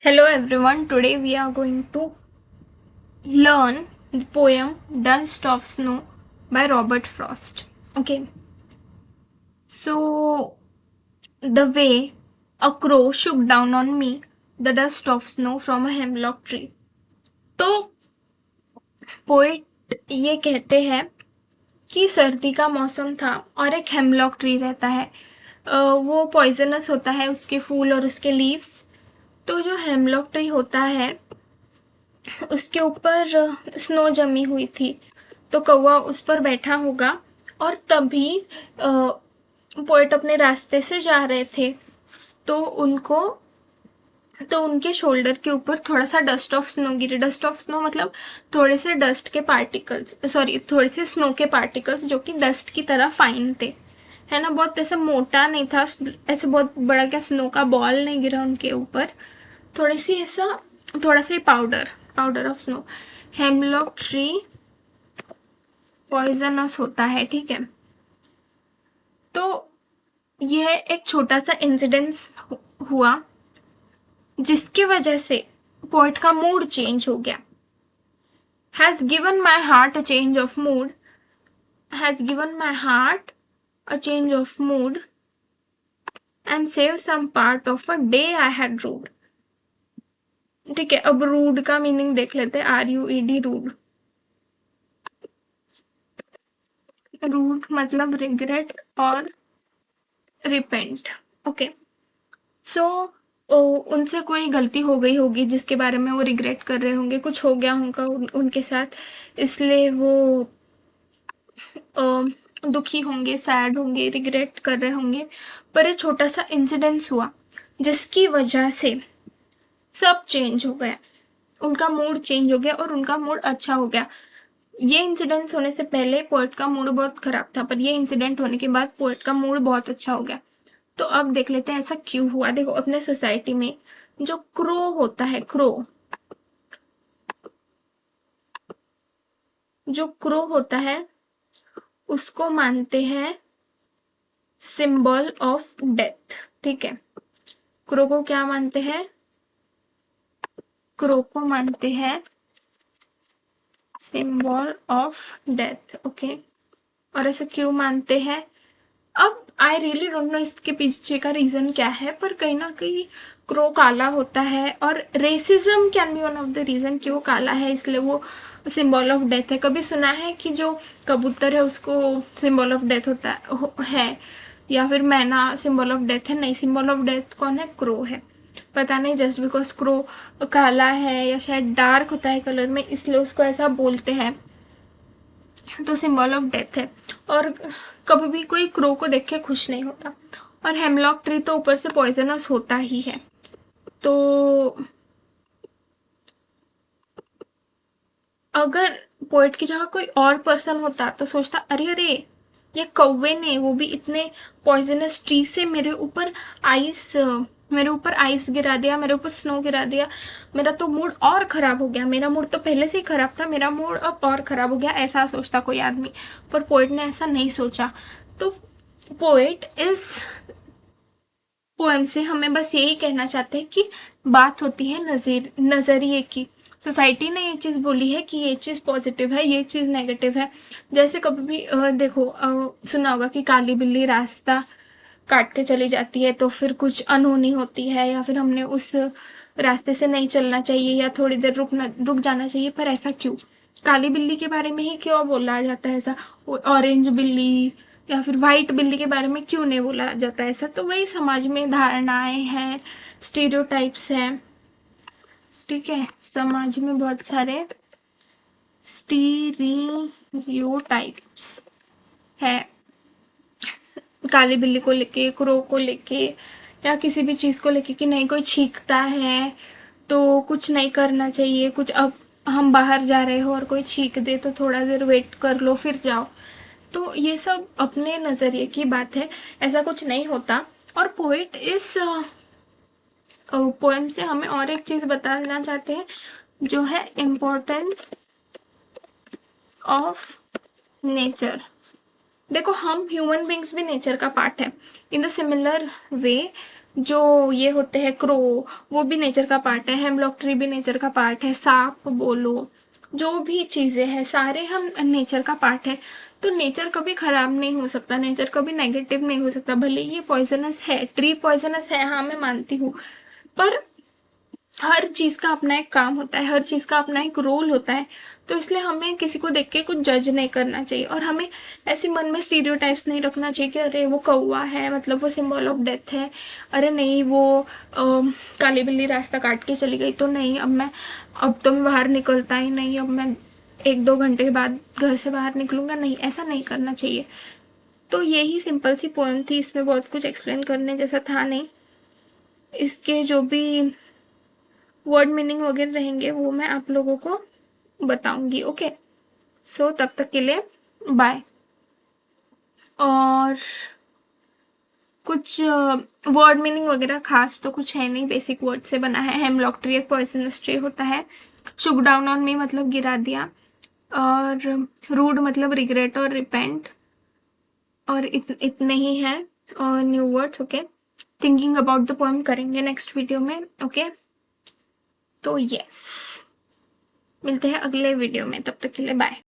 Hello everyone, today we are going to learn the poem Dust of Snow by Robert Frost. Okay, so the way a crow shook down on me the dust of snow from a hemlock tree. तो poet ये कहते हैं कि सर्दी का मौसम था और एक हेमलॉक ट्री रहता है। वो पॉइजनस होता है, उसके फूल और उसके लीव्स। तो जो हेमलॉक ट्री होता है उसके ऊपर स्नो जमी हुई थी, तो कौवा उस पर बैठा होगा और तभी पोएट अपने रास्ते से जा रहे थे तो उनको तो उनके शोल्डर के ऊपर थोड़ा सा डस्ट ऑफ स्नो गिरे। डस्ट ऑफ स्नो मतलब थोड़े से डस्ट के पार्टिकल्स, सॉरी थोड़े से स्नो के पार्टिकल्स जो कि डस्ट की तरह फाइन थे, है ना। बहुत ऐसा मोटा नहीं था, ऐसे बहुत बड़ा क्या स्नो का बॉल नहीं गिरा उनके ऊपर, थोड़ी सी ऐसा, थोड़ा सा powder powder of snow. Hemlock tree poisonous होता है, ठीक है। तो यह एक छोटा सा इंसिडेंस हुआ जिसकी वजह से पोएट का मूड चेंज हो गया। Has given my heart a change of mood, has given my heart a change of mood and save some part of a day I had rued. ठीक है, अब रूड का मीनिंग देख लेते हैं। RUED, rued. रूड मतलब regret और repent. Okay, so उनसे कोई गलती हो गई होगी जिसके बारे में वो रिग्रेट कर रहे होंगे, कुछ हो गया होगा उनके साथ, इसलिए वो दुखी होंगे, सैड होंगे, रिग्रेट कर रहे होंगे। पर ये छोटा सा इंसिडेंस हुआ जिसकी वजह से सब चेंज हो गया, उनका मूड चेंज हो गया और उनका मूड अच्छा हो गया। ये इंसिडेंट होने से पहले पोएट का मूड बहुत खराब था, पर ये इंसिडेंट होने के बाद पोएट का मूड बहुत अच्छा हो गया। तो अब देख लेते हैं ऐसा क्यों हुआ। देखो, अपने सोसाइटी में जो क्रो होता है, जो क्रो होता है उसको मानते हैं सिंबल ऑफ डेथ। ठीक है, क्रो को क्या मानते हैं? क्रो को मानते हैं सिंबल ऑफ डेथ। ओके, और ऐसा क्यों मानते हैं? अब आई रियली डोंट नो इसके पीछे का रीजन क्या है, पर कहीं ना कहीं क्रो काला होता है और racism can be one of the reason कि वो काला है, इसलिए वो सिंबल ऑफ डेथ है। कभी सुना है कि जो कबूतर है उसको सिंबल ऑफ डेथ होता है, या फिर मैना सिंबल ऑफ डेथ है? नहीं, सिंबल ऑफ डेथ कौन है? क्रो है। पता नहीं, जस्ट बिकॉज क्रो काला है या शायद डार्क होता है कलर में, इसलिए उसको ऐसा बोलते हैं, तो सिंबल ऑफ डेथ है। और कभी भी कोई क्रो को देख के खुश नहीं होता। और हेमलॉक ट्री तो ऊपर से पॉइजनस होता ही है। तो अगर पोएट की जगह कोई और पर्सन होता तो सोचता, अरे अरे, ये कौवे ने, वो भी इतने पॉइजनस ट्री से आइस मेरे ऊपर आइस गिरा दिया, मेरे ऊपर स्नो गिरा दिया, मेरा तो मूड और खराब हो गया। मेरा मूड तो पहले से ही खराब था, मेरा मूड अब और खराब हो गया, ऐसा सोचता कोई आदमी। पर पोएट ने ऐसा नहीं सोचा। तो पोएट इस पोएम से हमें बस यही कहना चाहते हैं कि बात होती है नज़रिए की। सोसाइटी ने ये चीज़ बोली है कि ये चीज़ पॉजिटिव है, ये चीज़ नेगेटिव है। जैसे कभी भी देखो, सुना होगा कि काली बिल्ली रास्ता काट के चली जाती है तो फिर कुछ अनहोनी होती है, या फिर हमने उस रास्ते से नहीं चलना चाहिए या थोड़ी देर रुक जाना चाहिए। पर ऐसा क्यों? काली बिल्ली के बारे में ही क्यों बोला जाता है ऐसा? ऑरेंज बिल्ली या फिर वाइट बिल्ली के बारे में क्यों नहीं बोला जाता ऐसा? तो वही समाज में धारणाएं हैं, स्टीरियोटाइप्स हैं। ठीक है, समाज में बहुत सारे स्टीरियोटाइप्स है, काली बिल्ली को लेके, क्रो को लेके, या किसी भी चीज़ को लेके कि नहीं, कोई छींकता है तो कुछ नहीं करना चाहिए। कुछ, अब हम बाहर जा रहे हो और कोई छींक दे तो थोड़ा देर वेट कर लो फिर जाओ। तो ये सब अपने नज़रिए की बात है, ऐसा कुछ नहीं होता। और पोएट इस पोएम से हमें और एक चीज़ बताना चाहते हैं, जो है इम्पोर्टेंस ऑफ नेचर। देखो, हम ह्यूमन बींग्स भी नेचर का पार्ट है। इन द सिमिलर वे जो ये होते हैं क्रो, वो भी नेचर का पार्ट है, हेमलॉक ट्री भी नेचर का पार्ट है, सांप बोलो, जो भी चीज़ें हैं सारे हम नेचर का पार्ट है। तो नेचर कभी खराब नहीं हो सकता, नेचर कभी नेगेटिव नहीं हो सकता। भले ये पॉइजनस है, ट्री पॉइजनस है, हाँ मैं मानती हूँ, पर हर चीज़ का अपना एक काम होता है, हर चीज़ का अपना एक रोल होता है। तो इसलिए हमें किसी को देख के कुछ जज नहीं करना चाहिए, और हमें ऐसे मन में स्टीरियोटाइप्स नहीं रखना चाहिए कि अरे वो कौवा है मतलब वो सिंबल ऑफ डेथ है, अरे नहीं वो काली बिल्ली रास्ता काट के चली गई तो नहीं अब तो मैं बाहर निकलता ही नहीं, अब मैं 1-2 घंटे के बाद घर से बाहर निकलूंगा, नहीं, ऐसा नहीं करना चाहिए। तो यही सिंपल सी पोएम थी, इसमें बहुत कुछ एक्सप्लेन करने जैसा था नहीं। इसके जो भी वर्ड मीनिंग वगैरह रहेंगे वो मैं आप लोगों को बताऊंगी। ओके, सो तब तक के लिए बाय। और कुछ वर्ड मीनिंग वगैरह खास तो कुछ है नहीं, बेसिक वर्ड से बना है। हेमलॉक ट्री एक पॉइजनस ट्री होता है, शुक डाउन ऑन मी मतलब गिरा दिया, और रूड मतलब रिग्रेट और रिपेंट, और इतने ही है new words. Okay, thinking about the poem करेंगे नेक्स्ट वीडियो में। ओके, तो यस, मिलते हैं अगले वीडियो में, तब तक के लिए बाय।